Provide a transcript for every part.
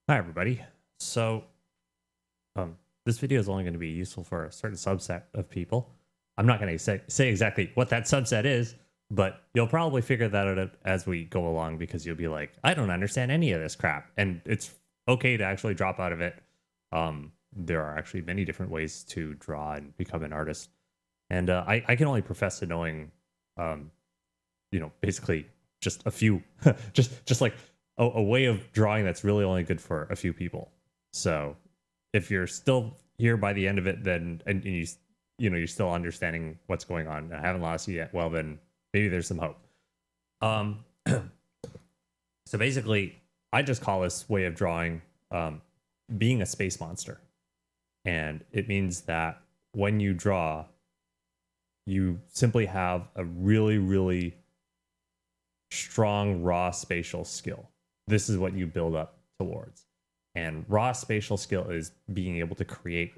Hi, everybody. So, this video is only going to be useful for a certain subset of people. I'm not going to say exactly what that subset is, but you'll probably figure that out as we go along because you'll be like, I don't understand any of this crap. And it's okay to actually drop out of it. There are actually many different ways to draw and become an artist. And I can only profess to knowing, um, basically just a few, just like a way of drawing that's really only good for a few people. So if you're still here by the end of it, then and you're still understanding what's going on, I haven't lost you yet. Well, then maybe there's some hope. Um, so basically, I just call this way of drawing being a space monster, and it means that when you draw, you simply have a really, really strong raw spatial skill. This is what you build up towards. And raw spatial skill is being able to create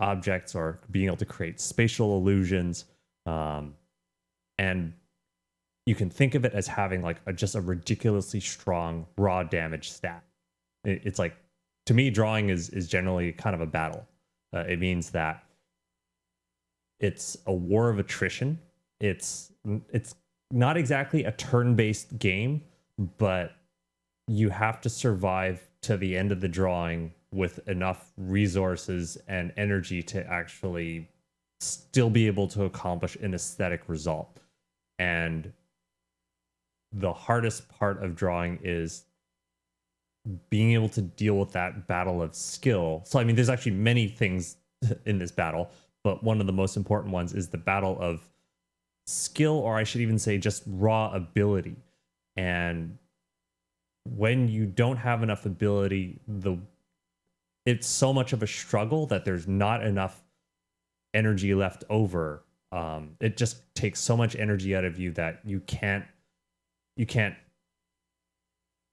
objects or being able to create spatial illusions. And you can think of it as having like just a ridiculously strong raw damage stat. It's like, to me, drawing is generally kind of a battle. It means that it's a war of attrition. It's not exactly a turn-based game, but you have to survive to the end of the drawing with enough resources and energy to actually still be able to accomplish an aesthetic result. And the hardest part of drawing is being able to deal with that battle of skill. So, I mean, there's actually many things in this battle, but one of the most important ones is the battle of skill, or I should even say just raw ability. And when you don't have enough ability, it's so much of a struggle that there's not enough energy left over. It just takes so much energy out of you that you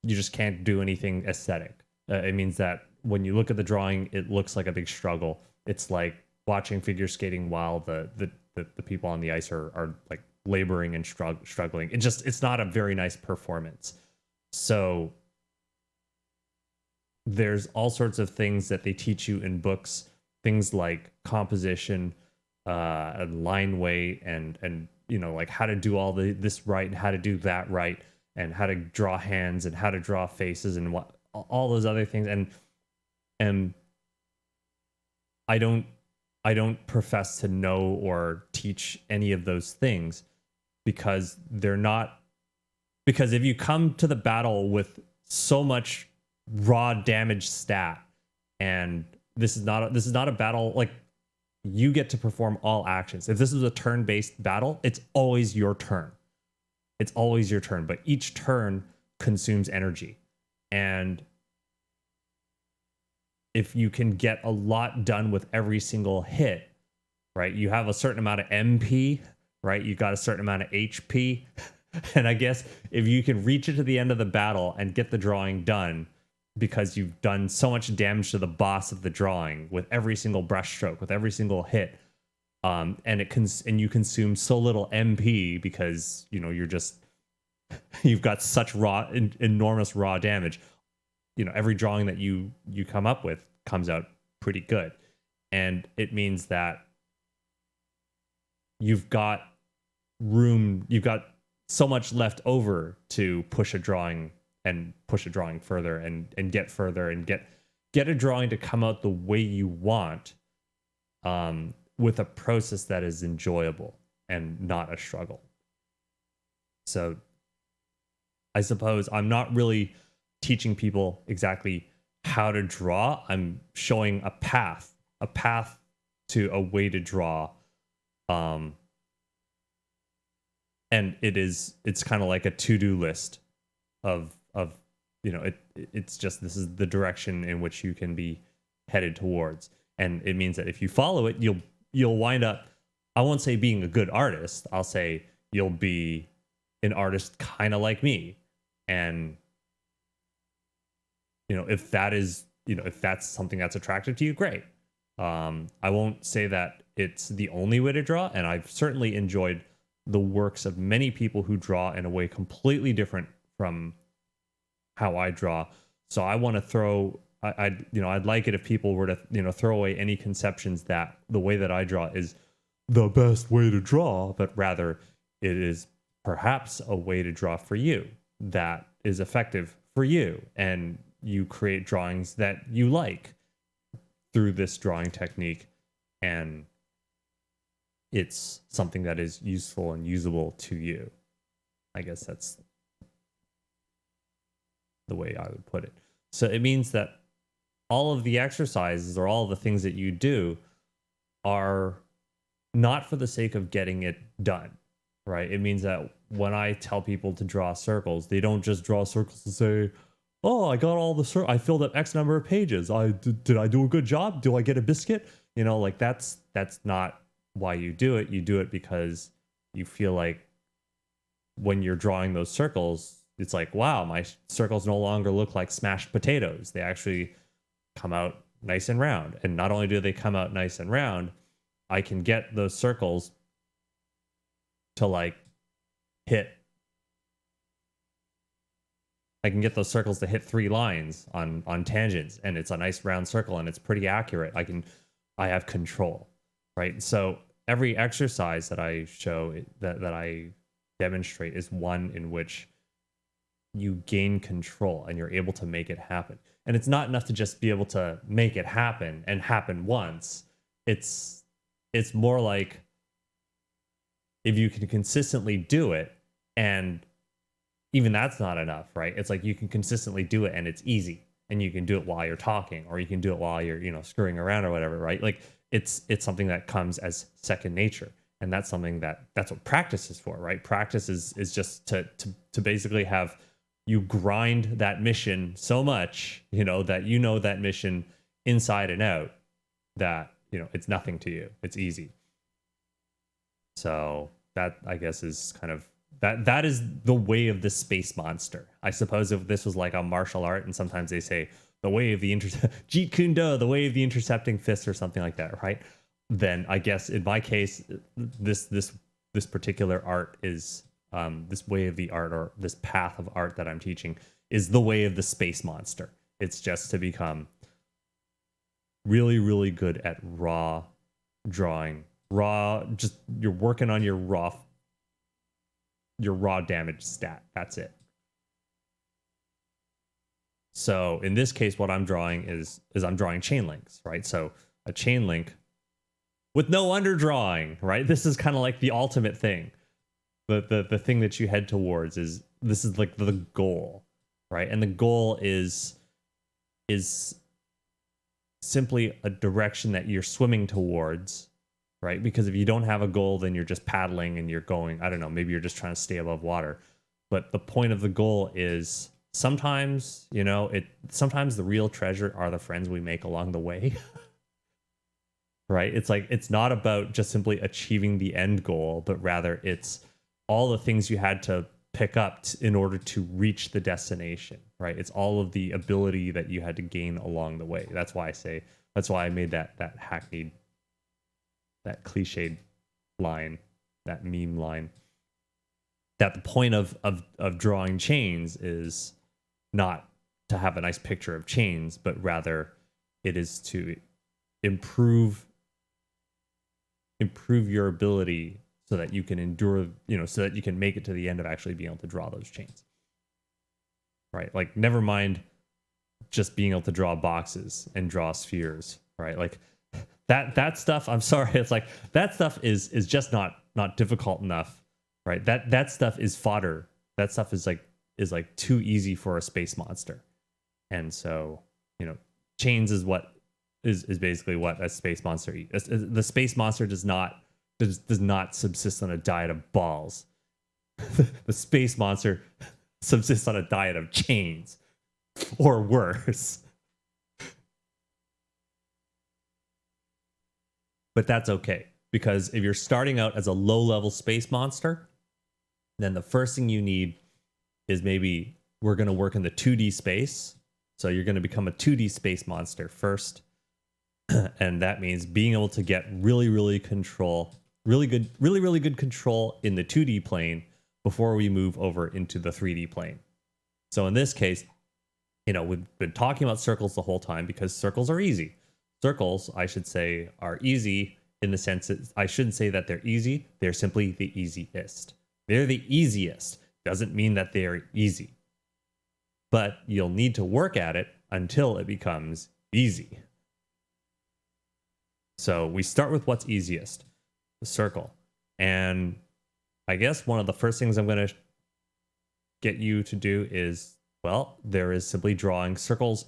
just can't do anything aesthetic. It means that when you look at the drawing, it looks like a big struggle. It's like watching figure skating while the people on the ice are like laboring and struggling. It's not a very nice performance. So there's all sorts of things that they teach you in books, things like composition, and line weight, and like how to do all this right and how to do that right, and how to draw hands and how to draw faces and what all those other things. And I don't profess to know or teach any of those things because they're not, because if you come to the battle with so much raw damage stat, and this is not a battle like you get to perform all actions. If this is a turn-based battle, it's always your turn. It's always your turn, but each turn consumes energy. And if you can get a lot done with every single hit, right? You have a certain amount of MP, right? You got a certain amount of HP. And I guess if you can reach it to the end of the battle and get the drawing done because you've done so much damage to the boss of the drawing with every single brushstroke, with every single hit, and you consume so little MP because you've got such enormous raw damage. Every drawing that you come up with comes out pretty good, and it means that you've got so much left over to push a drawing further and get further and get a drawing to come out the way you want, with a process that is enjoyable and not a struggle. So I suppose I'm not really teaching people exactly how to draw. I'm showing a path to a way to draw. And it's kind of like a to-do list of it's just, this is the direction in which you can be headed towards. And it means that if you follow it, you'll wind up, I won't say being a good artist, I'll say you'll be an artist kind of like me. And if that's something that's attractive to you, great. I won't say that it's the only way to draw, and I've certainly enjoyed the works of many people who draw in a way completely different from how I draw. So I want to throw I'd like it if people were to, throw away any conceptions that the way that I draw is the best way to draw, but rather it is perhaps a way to draw for you that is effective for you, and you create drawings that you like through this drawing technique, and it's something that is useful and usable to you. I guess that's the way I would put it. So it means that all of the exercises or all the things that you do are not for the sake of getting it done, right? It means that when I tell people to draw circles, they don't just draw circles to say, oh, I got all the I filled up X number of pages. Did I do a good job? Do I get a biscuit? Like that's not why you do it. You do it because you feel like when you're drawing those circles, it's like, wow, my circles no longer look like smashed potatoes. They actually come out nice and round. And not only do they come out nice and round, I can get those circles to like hit. I can get those circles to hit 3 lines on tangents, and it's a nice round circle and it's pretty accurate. I have control, right? So every exercise that I show that I demonstrate is one in which you gain control and you're able to make it happen. And it's not enough to just be able to make it happen and happen once. It's more like if you can consistently do it, and even that's not enough, right? It's like you can consistently do it and it's easy, and you can do it while you're talking, or you can do it while you're screwing around or whatever, right? Like it's something that comes as second nature. And that's something that's what practice is for, right? Practice is just to basically have you grind that mission so much, that that mission inside and out, that it's nothing to you. It's easy. So that, I guess, is kind of that is the way of the space monster. I suppose if this was like a martial art, and sometimes they say the way of the Jeet Kune Do, the way of the intercepting fist, or something like that, right? Then I guess in my case, this particular art is this way of the art, or this path of art that I'm teaching, is the way of the space monster. It's just to become really, really good at raw drawing. Just you're working on your raw damage stat. That's it. So in this case, what I'm drawing is I'm drawing chain links, right? So a chain link with no underdrawing, right? This is kind of like the ultimate thing. The thing that you head towards is like the goal, right? And the goal is simply a direction that you're swimming towards, right? Because if you don't have a goal, then you're just paddling and you're going, I don't know, maybe you're just trying to stay above water. But the point of the goal is sometimes, sometimes the real treasure are the friends we make along the way. Right? It's like, it's not about just simply achieving the end goal, but rather it's all the things you had to pick up in order to reach the destination, right? It's all of the ability that you had to gain along the way. That's why I made that hackneyed, that cliched line, that meme line, that the point of drawing chains is not to have a nice picture of chains, but rather it is to improve your ability so that you can endure, so that you can make it to the end of actually being able to draw those chains. Right? Like, never mind just being able to draw boxes and draw spheres, right? Like that stuff, I'm sorry, it's like that stuff is just not difficult enough, right? That stuff is fodder. That stuff is like too easy for a space monster. And so, chains is what is basically what a space monster eats. The space monster does not subsist on a diet of balls. The space monster subsists on a diet of chains, or worse. But that's okay, because if you're starting out as a low-level space monster, then the first thing you need is, maybe we're going to work in the 2D space. So you're going to become a 2D space monster first. And that means being able to get really good control in the 2D plane before we move over into the 3D plane. So in this case, We've been talking about circles the whole time because circles are easy. Circles, I should say, are easy in the sense that I shouldn't say that they're easy. They're simply the easiest. They're the easiest. Doesn't mean that they're easy. But you'll need to work at it until it becomes easy. So we start with what's easiest, the circle. And I guess one of the first things I'm going to get you to do is, well, there is simply drawing circles,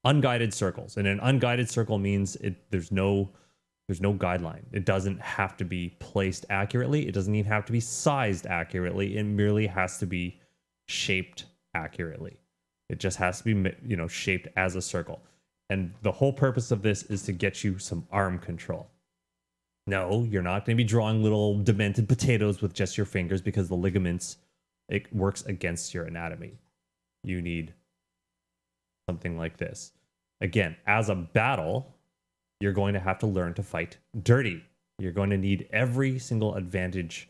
unguided circles. And an unguided circle means there's no guideline. It doesn't have to be placed accurately. It doesn't even have to be sized accurately. It merely has to be shaped accurately. It just has to be, shaped as a circle. And the whole purpose of this is to get you some arm control. No, you're not going to be drawing little demented potatoes with just your fingers because the ligaments, it works against your anatomy. You need something like this. Again, as a battle, you're going to have to learn to fight dirty. You're going to need every single advantage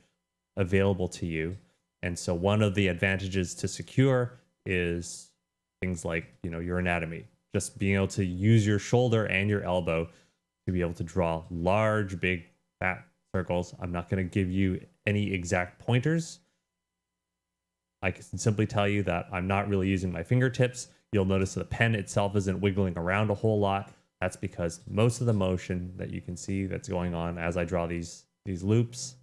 available to you. And so one of the advantages to secure is things like, your anatomy. Just being able to use your shoulder and your elbow to be able to draw large, big, fat circles. I'm not going to give you any exact pointers. I can simply tell you that I'm not really using my fingertips. You'll notice the pen itself isn't wiggling around a whole lot. That's because most of the motion that you can see that's going on as I draw these loops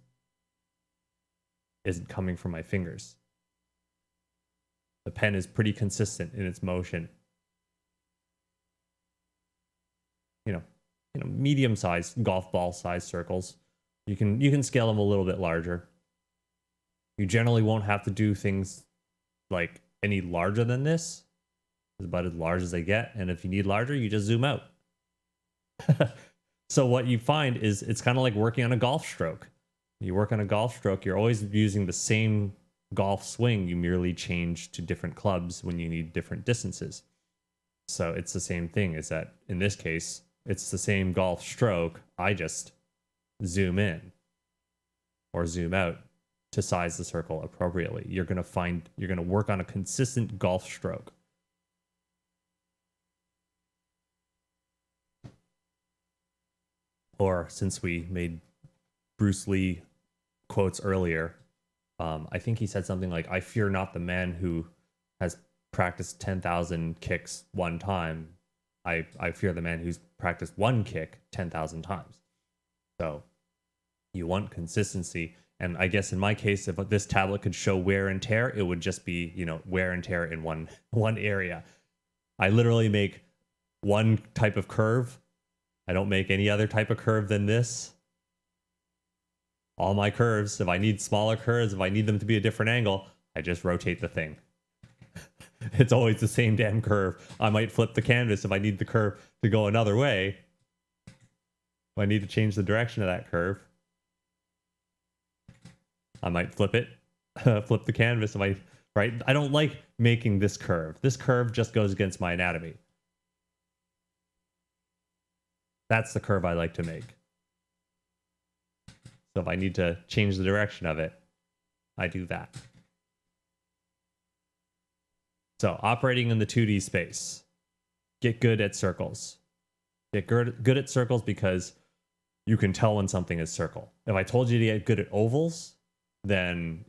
isn't coming from my fingers. The pen is pretty consistent in its motion. Medium-sized golf ball size circles. You can scale them a little bit larger. You generally won't have to do things like any larger than this. It's about as large as they get, and if you need larger, you just zoom out. So what you find is it's kind of like working on a golf stroke. You work on a golf stroke, you're always using the same golf swing. You merely change to different clubs when you need different distances. So it's the same thing, is that in this case, it's the same golf stroke. I just zoom in or zoom out to size the circle appropriately. You're going to work on a consistent golf stroke. Or since we made Bruce Lee quotes earlier, I think he said something like, "I fear not the man who has practiced 10,000 kicks one time. I fear the man who's practiced one kick 10,000 times." So you want consistency. And I guess in my case, if this tablet could show wear and tear, it would just be, wear and tear in one area. I literally make one type of curve. I don't make any other type of curve than this. All my curves, if I need smaller curves, if I need them to be a different angle, I just rotate the thing. It's always the same damn curve. I might flip the canvas if I need the curve to go another way. If I need to change the direction of that curve, I might flip it, flip the canvas. Right? I don't like making this curve. This curve just goes against my anatomy. That's the curve I like to make. So if I need to change the direction of it, I do that. So operating in the 2D space, get good at circles. Get good at circles because you can tell when something is circle. If I told you to get good at ovals, then,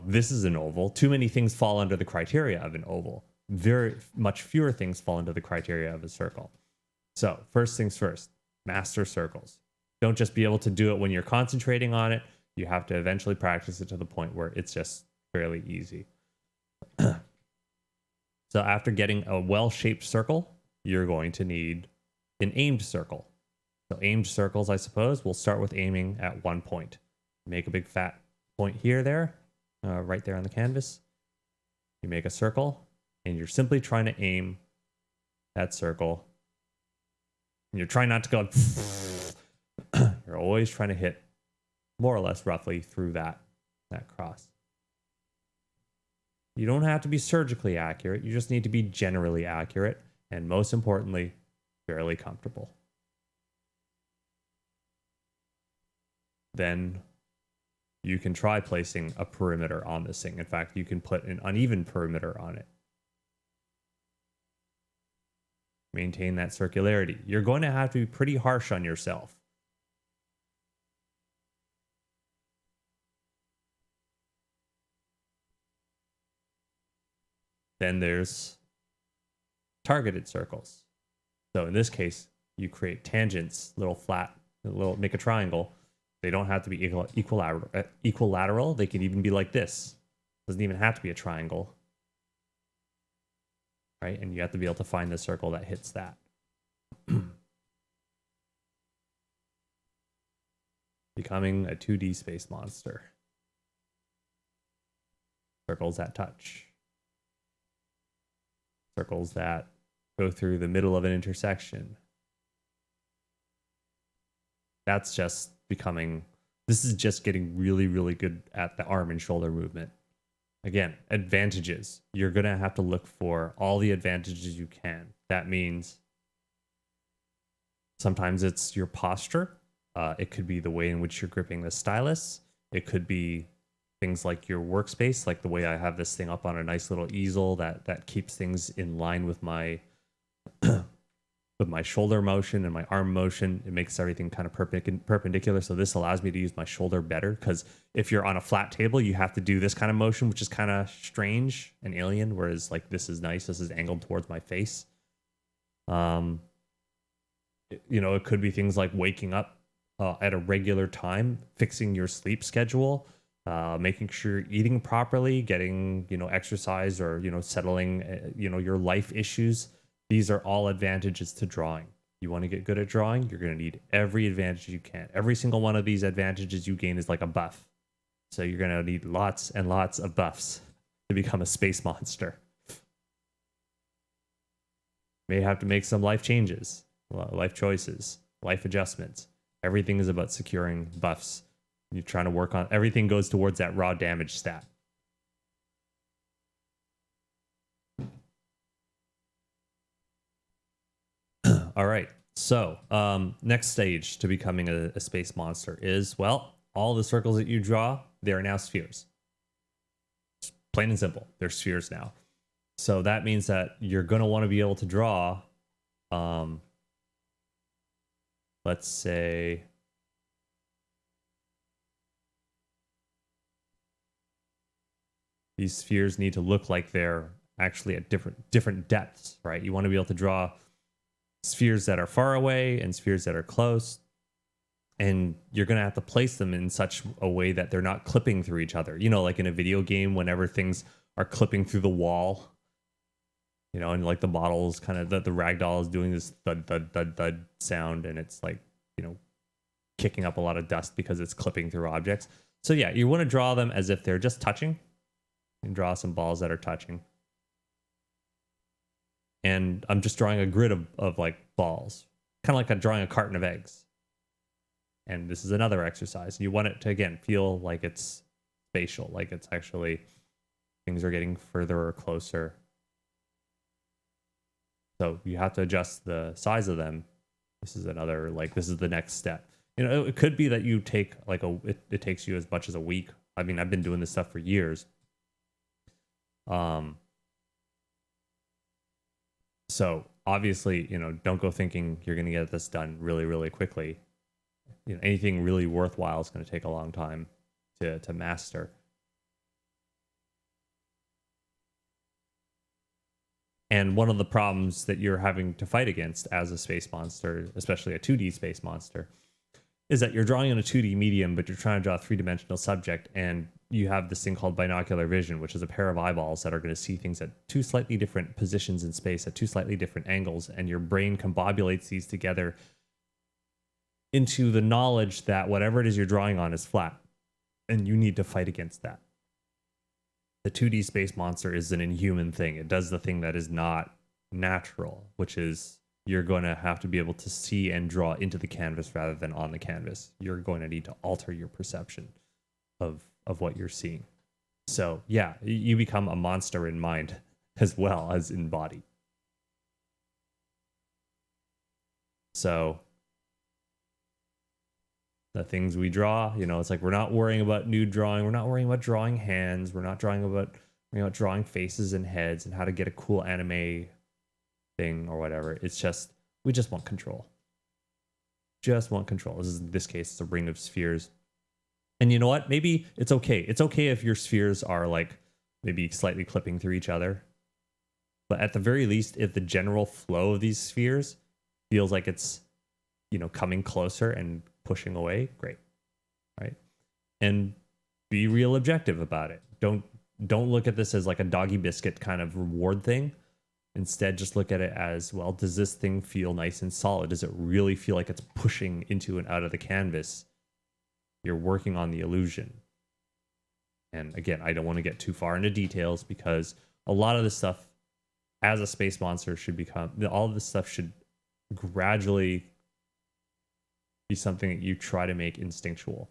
this is an oval. Too many things fall under the criteria of an oval. Very much fewer things fall into the criteria of a circle. So first things first, master circles. Don't just be able to do it when you're concentrating on it. You have to eventually practice it to the point where it's just fairly easy. So after getting a well-shaped circle, you're going to need an aimed circle. So aimed circles, I suppose, we'll start with aiming at one point. Make a big fat point there, right there on the canvas. You make a circle, and you're simply trying to aim that circle. And you're trying not to go... You're always trying to hit more or less roughly through that cross. You don't have to be surgically accurate. You just need to be generally accurate. And most importantly, fairly comfortable. Then you can try placing a perimeter on this thing. In fact, you can put an uneven perimeter on it. maintain that circularity. You're going to have to be pretty harsh on yourself. Then there's targeted circles. So in this case, you create tangents, make a triangle. They don't have to be equilateral. They can even be like this. Doesn't even have to be a triangle. Right? And you have to be able to find the circle that hits that. Becoming a 2D space monster. Circles that touch. Circles that go through the middle of an intersection. This is just getting really, really good at the arm and shoulder movement. Again, advantages. You're going to have to look for all the advantages you can. That means sometimes it's your posture. It could be the way in which you're gripping the stylus. It could be things like your workspace, like the way I have this thing up on a nice little easel that keeps things in line with my with my shoulder motion and my arm motion. It makes everything kind of perpendicular. So this allows me to use my shoulder better, because if you're on a flat table, you have to do this kind of motion, which is kind of strange and alien, whereas like this is nice. This is angled towards my face. It could be things like waking up at a regular time, fixing your sleep schedule, making sure you're eating properly, getting, exercise, or, settling, your life issues. These are all advantages to drawing. You want to get good at drawing, you're going to need every advantage you can. Every single one of these advantages you gain is like a buff. So you're going to need lots and lots of buffs to become a space monster. May have to make some life changes, life choices, life adjustments. Everything is about securing buffs. You're trying to work on everything goes towards that raw damage stat. All right. So next stage to becoming a space monster is, well, all the circles that you draw, they are now spheres. Plain and simple. They're spheres now. So that means that you're going to want to be able to draw, let's say, these spheres need to look like they're actually at different depths, right? You want to be able to draw spheres that are far away and spheres that are close, and you're going to have to place them in such a way that they're not clipping through each other. Like in a video game, whenever things are clipping through the wall, and like the models kind of, the ragdoll is doing this thud, thud, thud, thud sound, and it's like, kicking up a lot of dust because it's clipping through objects. So yeah, you want to draw them as if they're just touching, and draw some balls that are touching. And I'm just drawing a grid of like balls, kind of like drawing a carton of eggs. And this is another exercise. You want it to, again, feel like it's spatial, like it's actually, things are getting further or closer. So you have to adjust the size of them. This is the next step. It could be that you take it takes you as much as a week. I mean, I've been doing this stuff for years. So obviously, don't go thinking you're going to get this done really, really quickly. Anything really worthwhile is going to take a long time to master. And one of the problems that you're having to fight against as a space monster, especially a 2D space monster, is that you're drawing in a 2D medium, but you're trying to draw a three-dimensional subject, and you have this thing called binocular vision, which is a pair of eyeballs that are going to see things at two slightly different positions in space, at two slightly different angles, and your brain combobulates these together into the knowledge that whatever it is you're drawing on is flat, and you need to fight against that. The 2D space monster is an inhuman thing. It does the thing that is not natural, which is you're going to have to be able to see and draw into the canvas rather than on the canvas. You're going to need to alter your perception of what you're seeing. So yeah, you become a monster in mind as well as in body. So the things we draw, it's like we're not worrying about nude drawing. We're not worrying about drawing hands. We're not worrying about drawing faces and heads and how to get a cool anime thing or whatever. It's just, we just want control. Just want control. This is, in this case, it's a ring of spheres. And you know what? Maybe it's okay. It's okay if your spheres are like maybe slightly clipping through each other. But at the very least, if the general flow of these spheres feels like it's, you know, coming closer and pushing away, great. Right? And be real objective about it. Don't look at this as like a doggy biscuit kind of reward thing. Instead, just look at it as, well, does this thing feel nice and solid? Does it really feel like it's pushing into and out of the canvas? You're working on the illusion. And again, I don't want to get too far into details because a lot of this stuff, as a space monster, should become, all of this stuff should gradually be something that you try to make instinctual.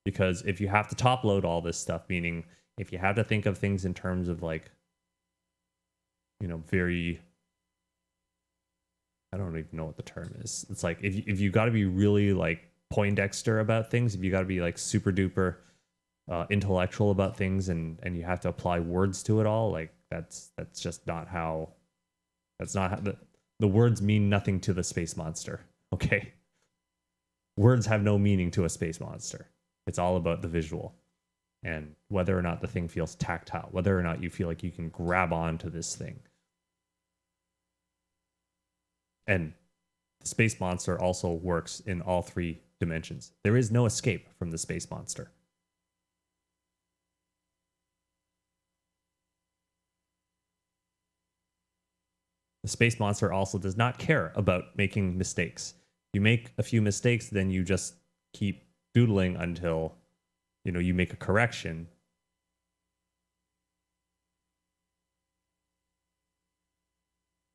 Because if you have to top load all this stuff, meaning if you have to think of things in terms of like, you know, very, I don't even know what the term is. It's like if you got to be really like Poindexter about things, if you got to be like super duper intellectual about things, and you have to apply words to it all, like that's just not how. That's not how the words mean nothing to the space monster. Okay, words have no meaning to a space monster. It's all about the visual and whether or not the thing feels tactile, whether or not you feel like you can grab onto this thing. And the space monster also works in all three dimensions. There is no escape from the space monster. The space monster also does not care about making mistakes. You make a few mistakes, then you just keep doodling until, you know, you make a correction.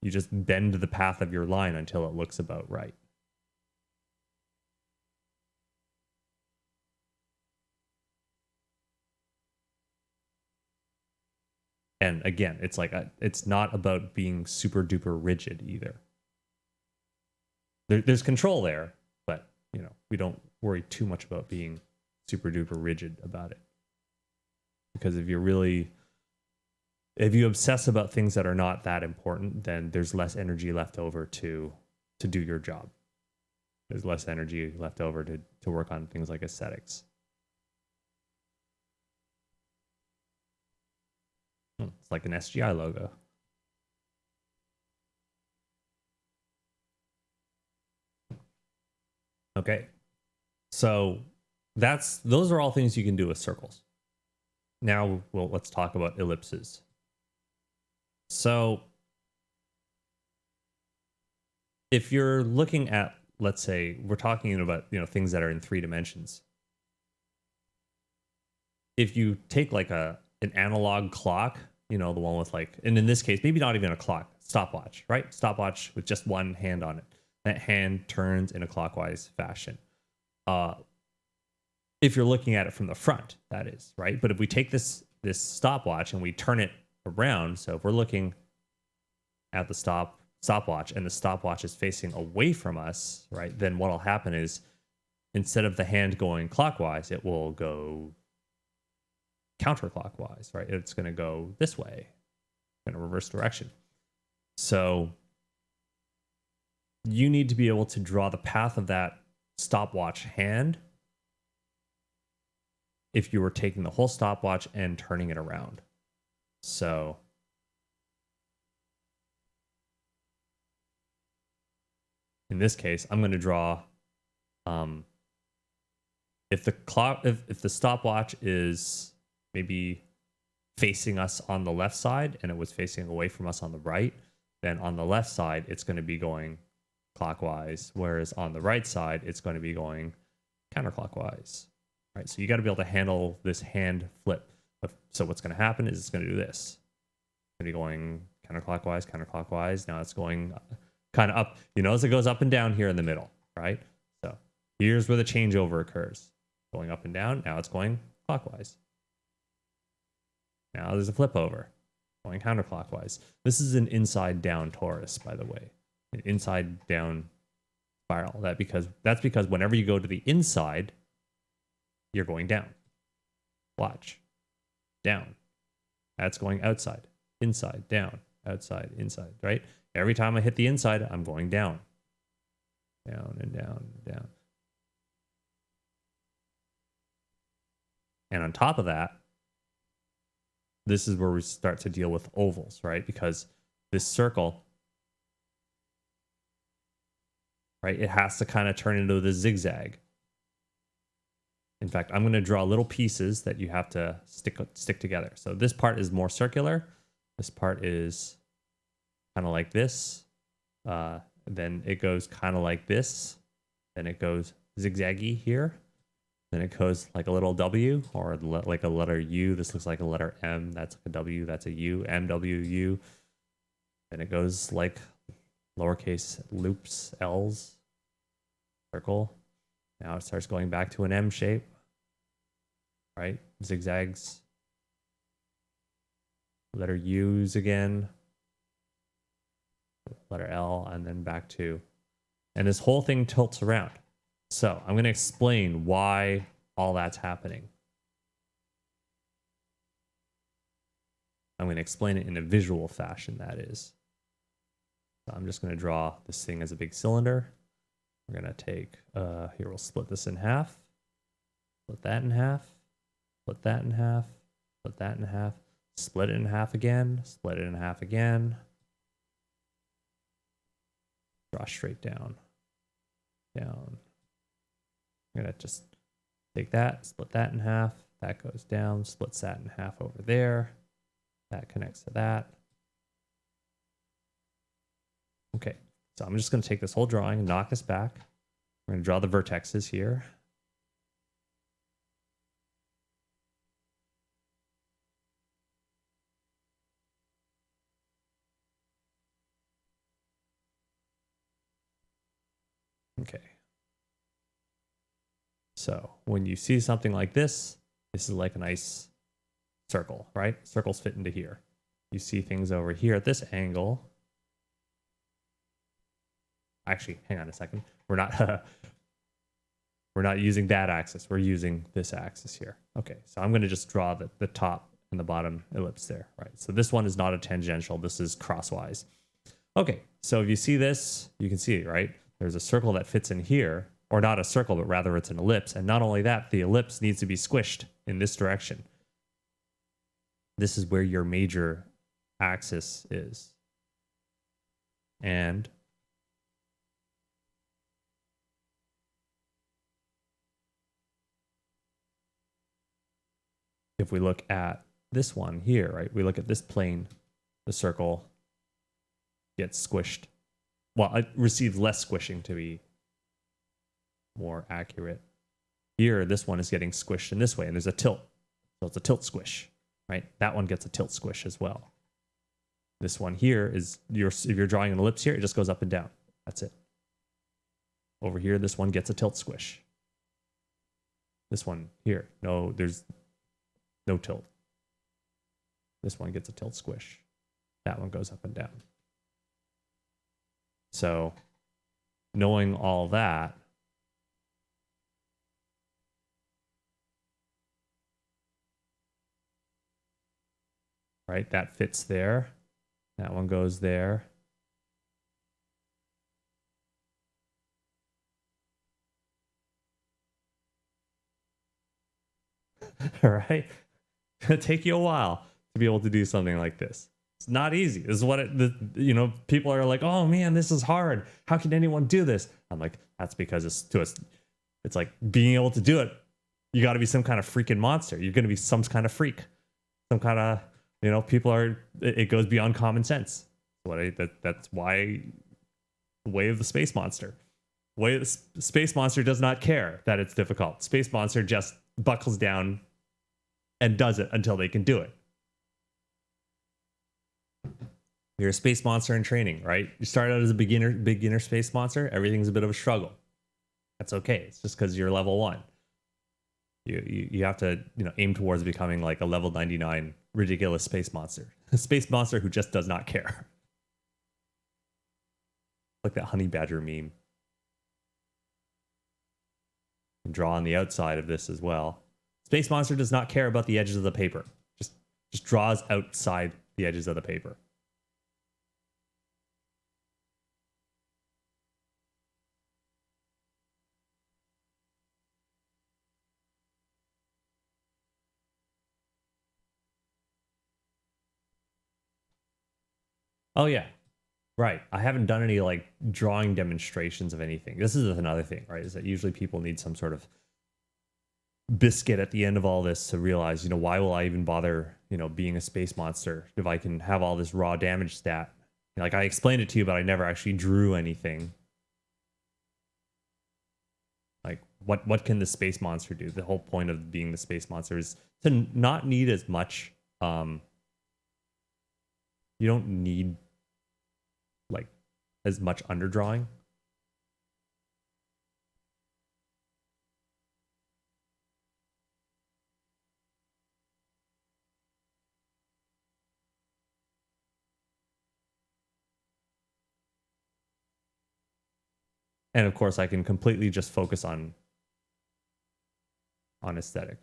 You just bend the path of your line until it looks about right. And again, it's like it's not about being super duper rigid either. There's control there, but you know, we don't worry too much about being super duper rigid about it. Because if you obsess about things that are not that important, then there's less energy left over to do your job. There's less energy left over to work on things like aesthetics. It's like an SGI logo. Okay. So those are all things you can do with circles. Now, well, let's talk about ellipses. So if you're looking at, let's say, we're talking about, you know, things that are in 3 dimensions. If you take like an analog clock, you know, the one with like, and in this case, maybe not even a clock, stopwatch, right? Stopwatch with just one hand on it. That hand turns in a clockwise fashion. If you're looking at it from the front, that is, right? But if we take this stopwatch and we turn it around, so if we're looking at the stopwatch and the stopwatch is facing away from us, right? Then what'll happen is instead of the hand going clockwise, it will go counterclockwise, right? It's going to go this way in a reverse direction. So you need to be able to draw the path of that stopwatch hand if you were taking the whole stopwatch and turning it around. So in this case, I'm going to draw if the stopwatch is maybe facing us on the left side and it was facing away from us on the right, then on the left side it's going to be going clockwise, whereas on the right side it's going to be going counterclockwise. Right? So you got to be able to handle this hand flip. So what's going to happen is it's going to do this. It's going to be going counterclockwise, counterclockwise. Now it's going kind of up. You notice it goes up and down here in the middle, right? So here's where the changeover occurs. Going up and down. Now it's going clockwise. Now there's a flip over, going counterclockwise. This is an inside down torus, by the way, an inside down spiral. That's because whenever you go to the inside, you're going down. Watch. Down. That's going outside. Inside, down, outside, inside, right? Every time I hit the inside, I'm going down. Down and down and down. And on top of that, this is where we start to deal with ovals, right? Because this circle, right, it has to kind of turn into the zigzag. In fact, I'm going to draw little pieces that you have to stick together. So this part is more circular. This part is kind of like this. Then it goes kind of like this. Then it goes zigzaggy here. Then it goes like a little W or like a letter U. This looks like a letter M. That's like a W. That's a U. M, W, U. Then it goes like lowercase loops, L's, circle. Now it starts going back to an M shape, right? Zigzags. Letter U's again. Letter L, and then back to. And this whole thing tilts around. So I'm going to explain why all that's happening. I'm going to explain it in a visual fashion, that is. So I'm just going to draw this thing as a big cylinder. We're going to take, here we'll split this in half. Split that in half. Split that in half. Split that in half. Split it in half again. Split it in half again. Draw straight down. Down. I'm going to just take that, split that in half. That goes down, splits that in half over there. That connects to that. Okay, so I'm just going to take this whole drawing and knock this back. We're going to draw the vertexes here. Okay. So when you see something like this is like a nice circle, right? Circles fit into here. You see things over here at this angle. Actually, hang on a second. We're not using that axis. We're using this axis here. Okay, so I'm going to just draw the top and the bottom ellipse there, right? So this one is not a tangential. This is crosswise. Okay, so if you see this, you can see it, right? There's a circle that fits in here, or not a circle, but rather it's an ellipse. And not only that, the ellipse needs to be squished in this direction. This is where your major axis is. And if we look at this one here, right, we look at this plane, the circle gets squished. Well, it receives less squishing to be more accurate. Here, this one is getting squished in this way, and there's a tilt. So it's a tilt squish, right? That one gets a tilt squish as well. This one here is, if you're drawing an ellipse here, it just goes up and down. That's it. Over here, this one gets a tilt squish. This one here, no, there's no tilt. This one gets a tilt squish. That one goes up and down. So knowing all that, right, that fits there. That one goes there. All right. It's going to take you a while to be able to do something like this. It's not easy. This is what people are like, oh man, this is hard. How can anyone do this? I'm like, that's because it's like being able to do it. You got to be some kind of freaking monster. You're going to be some kind of freak. Some kind of, people are, it goes beyond common sense. That's why the way of the space monster. The space monster does not care that it's difficult. Space monster just buckles down and does it until they can do it. You're a space monster in training, right? You start out as a beginner space monster. Everything's a bit of a struggle. That's okay. It's just because you're level 1. You have to aim towards becoming like a level 99 ridiculous space monster. A space monster who just does not care. Like that honey badger meme. And draw on the outside of this as well. Space monster does not care about the edges of the paper. Just draws outside the edges of the paper. Oh yeah. Right. I haven't done any like drawing demonstrations of anything. This is another thing, right? Is that usually people need some sort of biscuit at the end of all this to realize, why will I even bother, being a space monster if I can have all this raw damage stat? Like I explained it to you, but I never actually drew anything. Like what can the space monster do? The whole point of being the space monster is to not need as much. You don't need like as much underdrawing. And of course, I can completely just focus on aesthetic.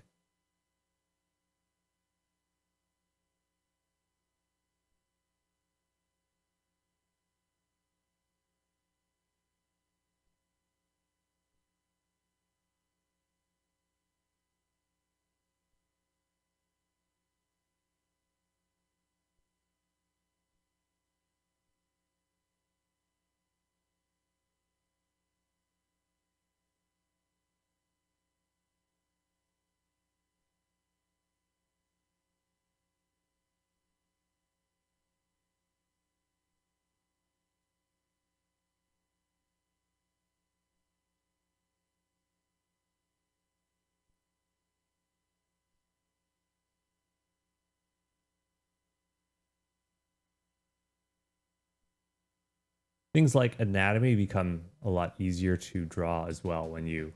Things like anatomy become a lot easier to draw as well when you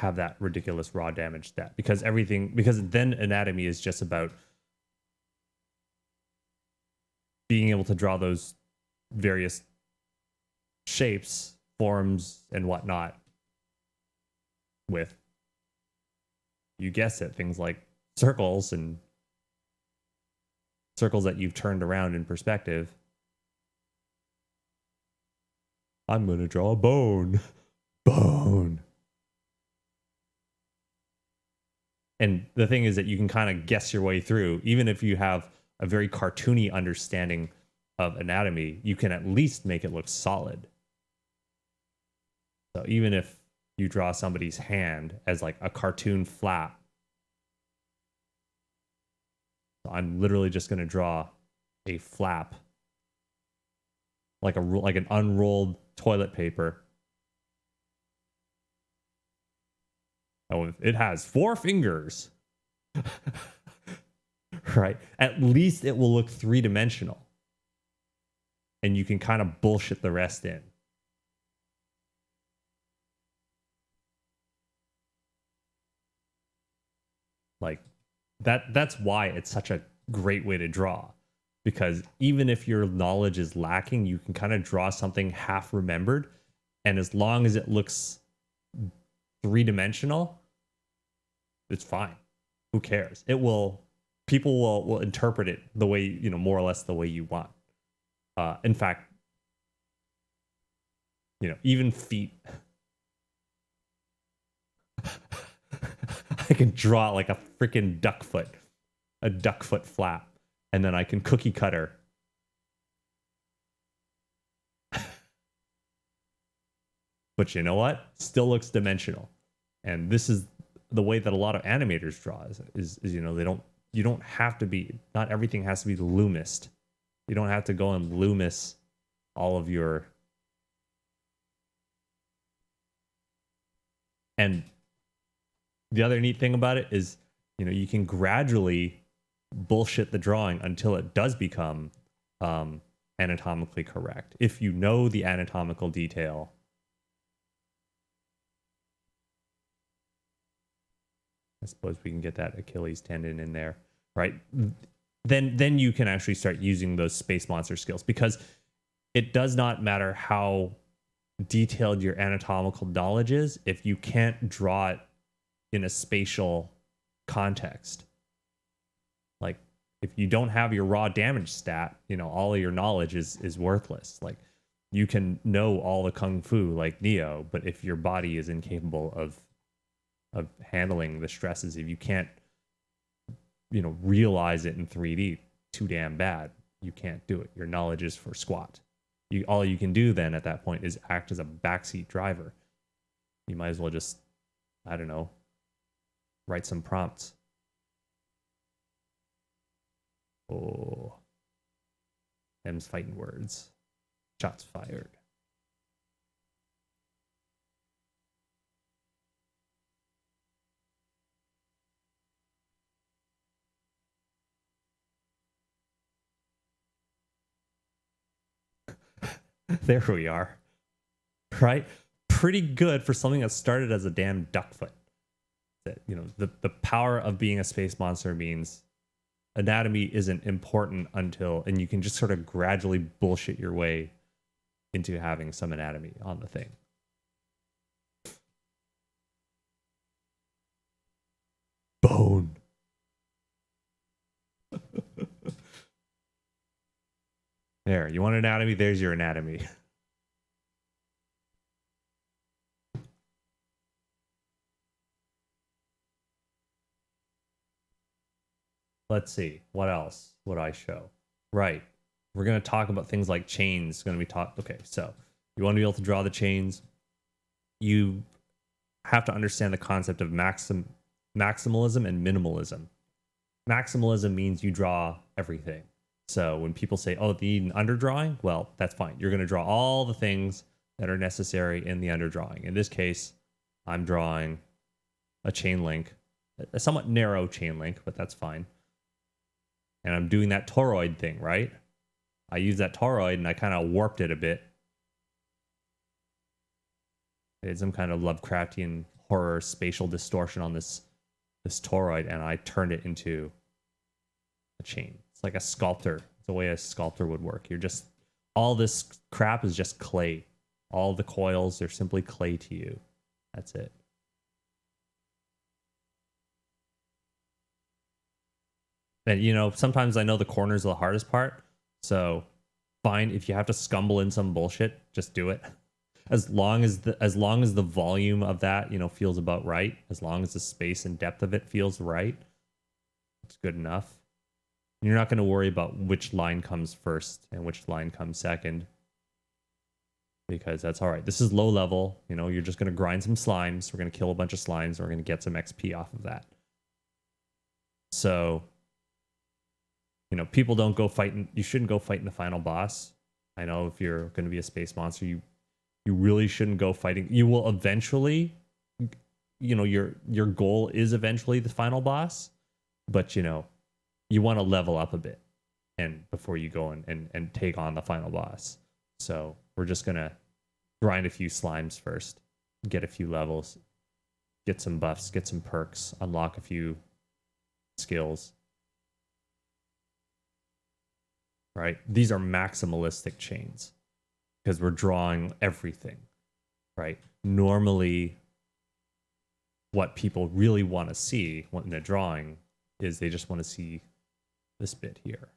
have that ridiculous raw damage stat, because then anatomy is just about being able to draw those various shapes, forms, and whatnot with, you guess it, things like circles and circles that you've turned around in perspective. I'm going to draw a bone. Bone. And the thing is that you can kind of guess your way through. Even if you have a very cartoony understanding of anatomy, you can at least make it look solid. So even if you draw somebody's hand as like a cartoon flap, so I'm literally just going to draw a flap, like an unrolled toilet paper. Oh, it has 4 fingers. Right? At least it will look 3-dimensional. And you can kind of bullshit the rest in. Like that's why it's such a great way to draw. Because even if your knowledge is lacking, you can kind of draw something half remembered. And as long as it looks 3-dimensional, it's fine. Who cares? People will interpret it the way, more or less the way you want. In fact, even feet. I can draw like a freaking a duck foot flap, and then I can cookie cutter. But you know what? Still looks dimensional. And this is the way that a lot of animators draw is you don't have to be, not everything has to be Loomised. You don't have to go and Loomis all of your, and the other neat thing about it is, you can gradually bullshit the drawing until it does become anatomically correct. If you know the anatomical detail. I suppose we can get that Achilles tendon in there, right? Then you can actually start using those space monster skills, because it does not matter how detailed your anatomical knowledge is if you can't draw it in a spatial context. Like if you don't have your raw damage stat, all of your knowledge is worthless. Like you can know all the kung fu like Neo, but if your body is incapable of handling the stresses, if you can't realize it in 3D, too damn bad. you can't do it. Your knowledge is for squat. All you can do then at that point is act as a backseat driver. You might as well just, I don't know, write some prompts. Oh, them's fighting words. Shots fired. There we are. Right? Pretty good for something that started as a damn duckfoot. That, you know, the power of being a space monster means anatomy isn't important until, and you can just sort of gradually bullshit your way into having some anatomy on the thing. Bone. There, you want anatomy? There's your anatomy. Let's see. What else would I show? Right. We're going to talk about things like chains. Going to be taught. Okay, so you want to be able to draw the chains. You have to understand the concept of maximalism and minimalism. Maximalism means you draw everything. So when people say, oh, you need an underdrawing, well, that's fine. You're going to draw all the things that are necessary in the underdrawing. In this case, I'm drawing a chain link, a somewhat narrow chain link, but that's fine. And I'm doing that toroid thing, right? I used that toroid and I kind of warped it a bit. I did some kind of Lovecraftian horror spatial distortion on this toroid, and I turned it into a chain. It's like a sculptor. It's the way a sculptor would work. You're just, all this crap is just clay. All the coils are simply clay to you. That's it. And, you know, sometimes I know the corners are the hardest part. So fine, if you have to scumble in some bullshit, just do it. As long as the volume of that, you know, feels about right, as long as the space and depth of it feels right, it's good enough. And you're not going to worry about which line comes first and which line comes second, because that's all right. This is low level. You know, you're just going to grind some slimes. We're going to kill a bunch of slimes. We're going to get some XP off of that. So, you know, people don't go fighting. You shouldn't go fighting the final boss. I know if you're going to be a space monster, you really shouldn't go fighting. You will eventually, you know, your goal is eventually the final boss, but you know, you want to level up a bit and before you go and take on the final boss. So we're just gonna grind a few slimes first, get a few levels, get some buffs, get some perks, unlock a few skills. Right? These are maximalistic chains because we're drawing everything, right? Normally, what people really want to see in a drawing is they just want to see this bit here.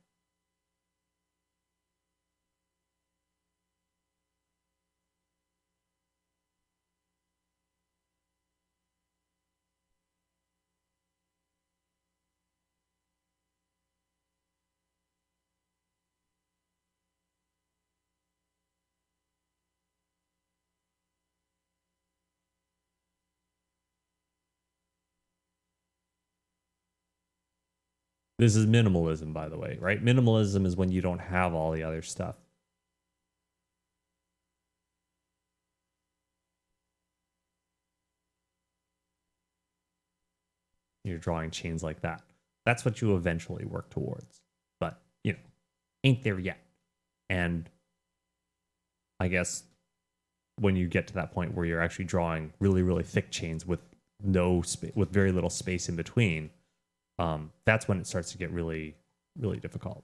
This is minimalism, by the way, right? Minimalism is when you don't have all the other stuff. You're drawing chains like that. That's what you eventually work towards. But, you know, ain't there yet. And I guess when you get to that point where you're actually drawing really, really thick chains with with very little space in between, that's when it starts to get really, really difficult.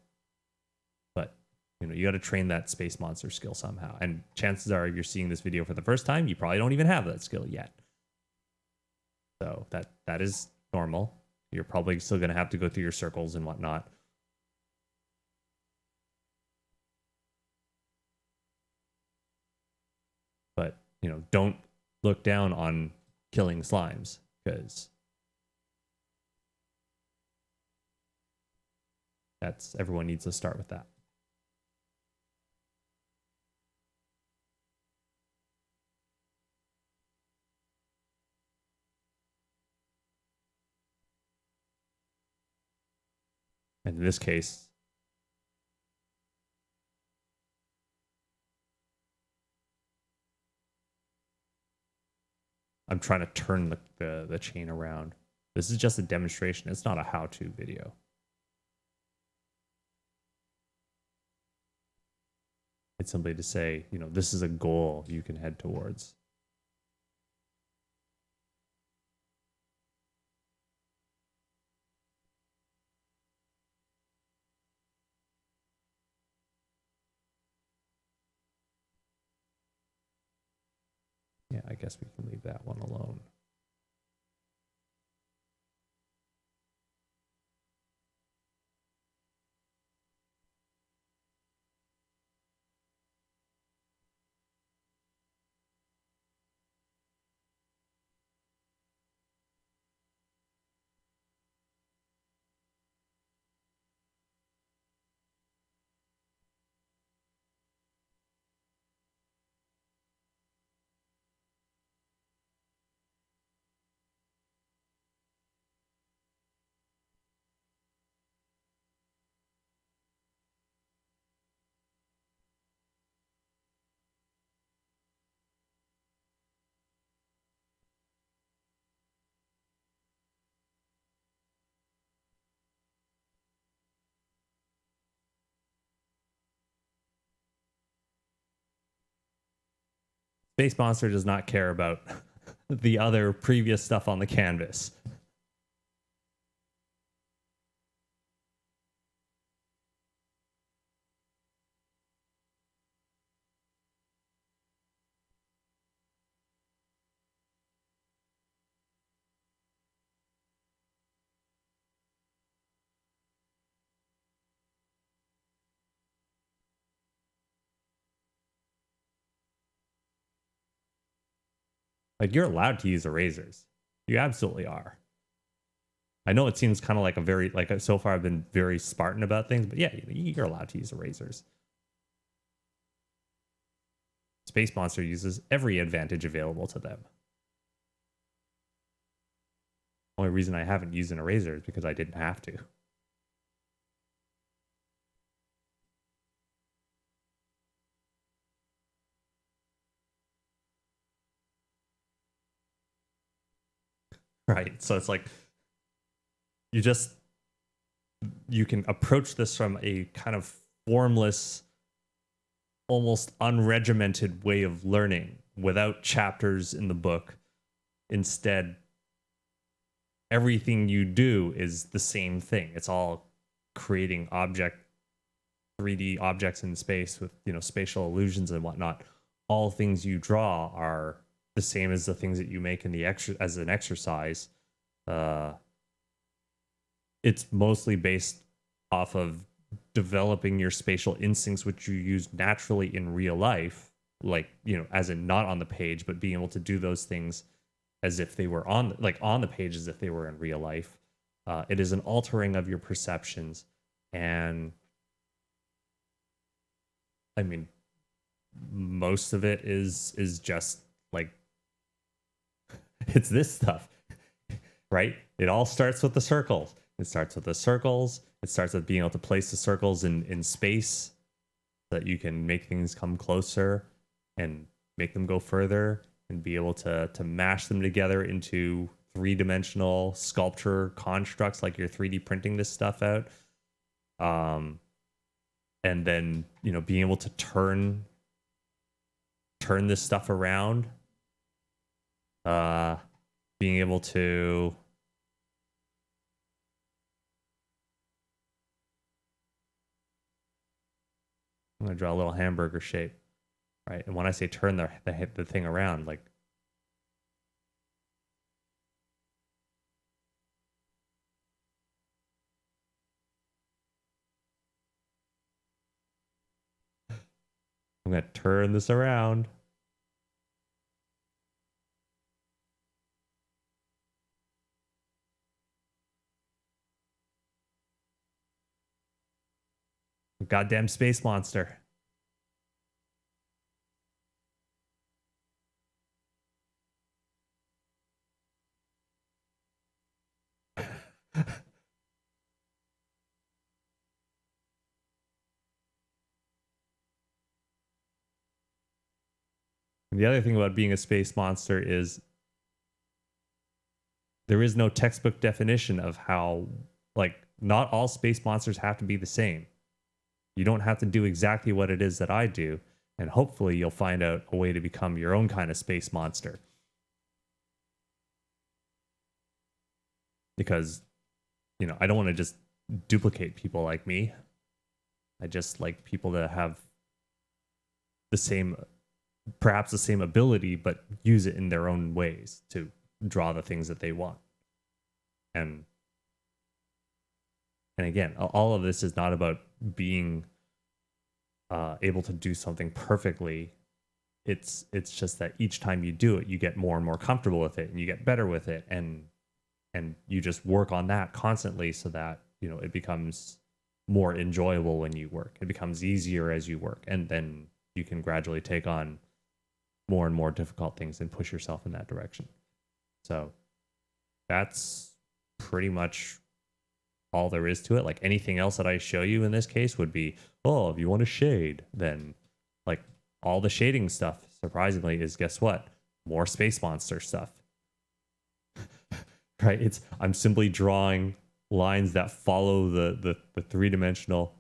But you know, you got to train that space monster skill somehow. And chances are, if you're seeing this video for the first time, you probably don't even have that skill yet. So that is normal. You're probably still going to have to go through your circles and whatnot. But you know, don't look down on killing slimes, because everyone needs to start with that. And in this case, I'm trying to turn the chain around. This is just a demonstration. It's not a how-to video. It's simply to say, you know, this is a goal you can head towards. Yeah, I guess we can leave that one alone. Space Monster does not care about the other previous stuff on the canvas. Like, you're allowed to use erasers. You absolutely are. I know it seems kind of like a very, like, so far I've been very Spartan about things, but yeah, you're allowed to use erasers. Space Monster uses every advantage available to them. Only reason I haven't used an eraser is because I didn't have to. Right. So it's like you can approach this from a kind of formless, almost unregimented way of learning without chapters in the book. Instead, everything you do is the same thing. It's all creating 3D objects in space with, you know, spatial illusions and whatnot. All things you draw are the same as the things that you make in the as an exercise. It's mostly based off of developing your spatial instincts, which you use naturally in real life, like, you know, as in not on the page, but being able to do those things as if they were on the page as if they were in real life. It is an altering of your perceptions, and I mean, most of it is just like it's this stuff, right? It all starts with the circles. It starts with the circles. It starts with being able to place the circles in space so that you can make things come closer and make them go further and be able to mash them together into three-dimensional sculpture constructs like you're 3D printing this stuff out. And then, you know, being able to turn this stuff around. Being able to I'm gonna draw a little hamburger shape, right? And when I say turn the thing around, like I'm gonna turn this around. Goddamn space monster. And the other thing about being a space monster is there is no textbook definition of how, like, not all space monsters have to be the same. You don't have to do exactly what it is that I do, and hopefully you'll find out a way to become your own kind of space monster. Because, you know, I don't want to just duplicate people like me. I just like people that have the same, perhaps the same ability, but use it in their own ways to draw the things that they want. And again, all of this is not about being able to do something perfectly. It's just that each time you do it, you get more and more comfortable with it, and you get better with it, and you just work on that constantly, so that, you know, it becomes more enjoyable when you work. It becomes easier as you work, and then you can gradually take on more and more difficult things and push yourself in that direction. So that's pretty much all there is to it. Like, anything else that I show you in this case would be, oh, if you want to shade, then, like, all the shading stuff, surprisingly, is, guess what? More space monster stuff. Right? I'm simply drawing lines that follow the three-dimensional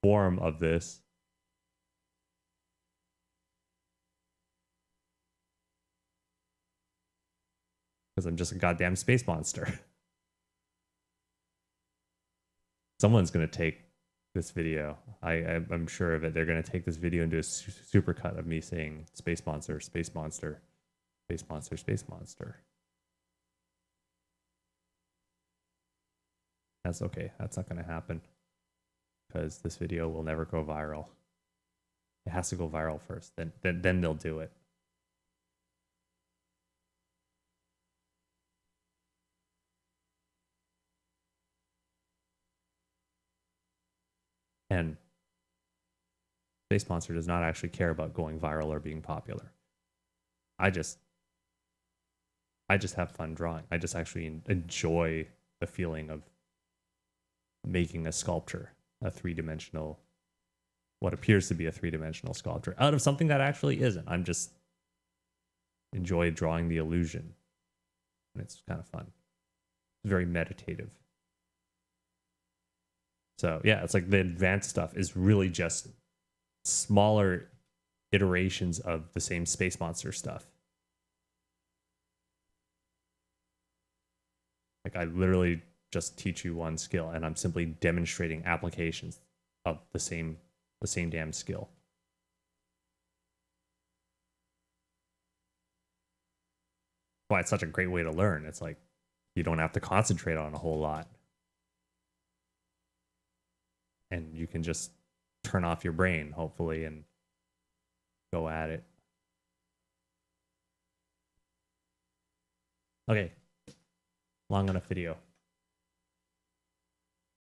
form of this. Because I'm just a goddamn space monster. Someone's going to take this video. I'm sure of it. They're going to take this video and do a super cut of me saying space monster, space monster, space monster, space monster. That's okay. That's not going to happen, because this video will never go viral. It has to go viral first. Then they'll do it. And Space Monster does not actually care about going viral or being popular. I just have fun drawing. I just actually enjoy the feeling of making a sculpture, a three-dimensional, what appears to be a three-dimensional sculpture, out of something that actually isn't. I'm just enjoy drawing the illusion, and it's kind of fun. It's very meditative. So yeah, it's like the advanced stuff is really just smaller iterations of the same space monster stuff. Like, I literally just teach you one skill, and I'm simply demonstrating applications of the same damn skill. Why it's such a great way to learn. It's like you don't have to concentrate on a whole lot, and you can just turn off your brain, hopefully, and go at it. Okay, long enough video.